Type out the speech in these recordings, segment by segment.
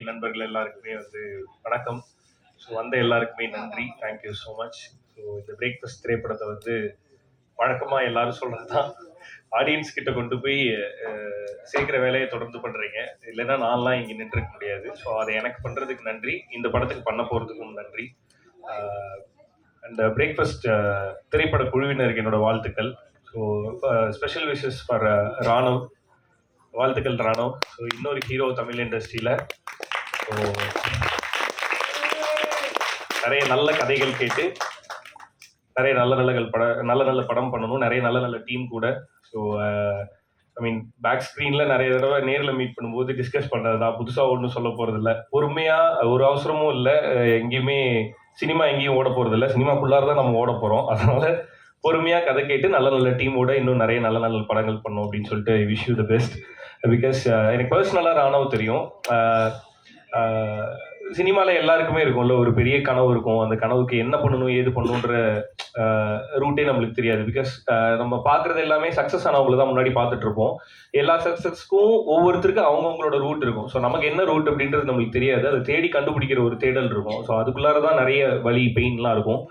நண்பர்கள் எல்லாருக்குமே வணக்கம். ஸோ வந்த எல்லாருக்குமே நன்றி. Thank you so much. ஸோ இந்த பிரேக்ஃபாஸ்ட் திரைப்படத்தை வழக்கமாக எல்லாரும் சொல்கிறது தான், ஆடியன்ஸ் கிட்ட கொண்டு போய் சேர்க்குற வேலையை தொடர்ந்து பண்ணுறீங்க. இல்லைன்னா நான்லாம் இங்கே நின்றுக்க முடியாது. ஸோ அதை எனக்கு பண்ணுறதுக்கு நன்றி, இந்த படத்துக்கு பண்ண போகிறதுக்கும் நன்றி. அந்த பிரேக்ஃபாஸ்ட் திரைப்பட குழுவினருக்கு என்னோட வாழ்த்துக்கள். So special wishes for Raanav. வாழ்த்துக்கள் ராணவ். ஸோ இன்னொரு ஹீரோ தமிழ் இண்டஸ்ட்ரியில். ஸோ நிறைய நல்ல கதைகள் கேட்டு நிறைய நல்ல படம் பண்ணணும், நிறைய நல்ல டீம் கூட. ஸோ ஐ மீன் பேக் ஸ்க்ரீனில் நிறைய தடவை நேரில் மீட் பண்ணும்போது டிஸ்கஸ் பண்ணுறது தான், புதுசாக ஒன்றும் சொல்ல போகிறது இல்லை. பொறுமையாக, ஒரு அவசரமும் இல்லை, எங்கேயுமே சினிமா எங்கேயும் ஓட போகிறது இல்லை, சினிமாக்குள்ளார தான் நம்ம ஓட போகிறோம். அதனால் பொறுமையாக கதை கேட்டு நல்ல டீமோட இன்னும் நிறைய நல்ல படங்கள் பண்ணோம் அப்படின்னு சொல்லிட்டு wish you the best. Because எனக்கு பர்சனலாக ராணவ் தெரியும். சினிமாவில் எல்லாருக்குமே இருக்கும்ல ஒரு பெரிய கனவு இருக்கும். அந்த கனவுக்கு என்ன பண்ணணும் ஏது பண்ணணுன்ற ரூட்டே நம்மளுக்கு தெரியாது. பிகாஸ் நம்ம பார்க்குறது எல்லாமே சக்ஸஸ் ஆனவங்களை தான் முன்னாடி பார்த்துட்டு இருப்போம். எல்லா சக்ஸஸ்க்கும் ஒவ்வொருத்தருக்கும் அவங்கவுங்களோட ரூட் இருக்கும். ஸோ நமக்கு என்ன ரூட் அப்படின்றது நம்மளுக்கு தெரியாது. அதை தேடி கண்டுபிடிக்கிற ஒரு தேடல் இருக்கும். ஸோ அதுக்குள்ளார தான் நிறைய வலி பெயின்லாம் இருக்கும்.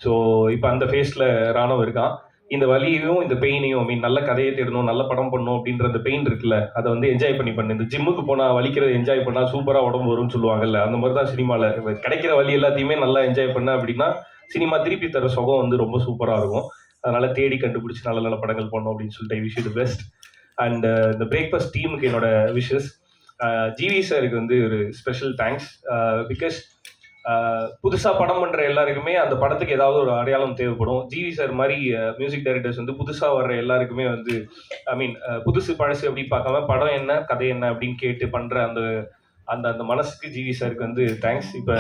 ஸோ இப்போ அந்த ஃபேஸில் ராணவ் இருக்கான். இந்த வலியையும் இந்த பெயினையும், ஐ மீன் நல்ல கதையை தேடணும், நல்ல படம் பண்ணணும் அப்படின்ற அந்த பெயின் இருக்குல்ல, அதை என்ஜாய் பண்ணு. இந்த ஜிம்முக்கு போனால் வலிக்கிறத என்ஜாய் பண்ணால் சூப்பராக உடம்பு வரும்னு சொல்லுவாங்கல்ல, அந்த மாதிரி தான் சினிமாவில் கிடைக்கிற வலி எல்லாத்தையுமே நல்லா என்ஜாய் பண்ண அப்படின்னா சினிமா திருப்பி தர சுகம் ரொம்ப சூப்பராக இருக்கும். அதனால தேடி கண்டுபிடிச்சி நல்ல படங்கள் பண்ணோம் அப்படின்னு சொல்லிட்டு wish you the best. And இந்த பிரேக்ஃபாஸ்ட் டீமுக்கு என்னோட விஷஸ். ஜிவி சாருக்கு ஒரு ஸ்பெஷல் தேங்க்ஸ். பிகாஸ் புதுசாக படம் பண்ணுற எல்லாருக்குமே அந்த படத்துக்கு ஏதாவது ஒரு அடையாளம் தேவைப்படும். ஜிவி சார் மாதிரி மியூசிக் டைரக்டர்ஸ் புதுசாக வர்ற எல்லாருக்குமே ஐ மீன் புதுசு பழசு அப்படி பார்க்காம படம் என்ன கதை என்ன அப்படின்னு கேட்டு பண்ணுற அந்த அந்த அந்த மனசுக்கு ஜிவி சாருக்கு தேங்க்ஸ். இப்போ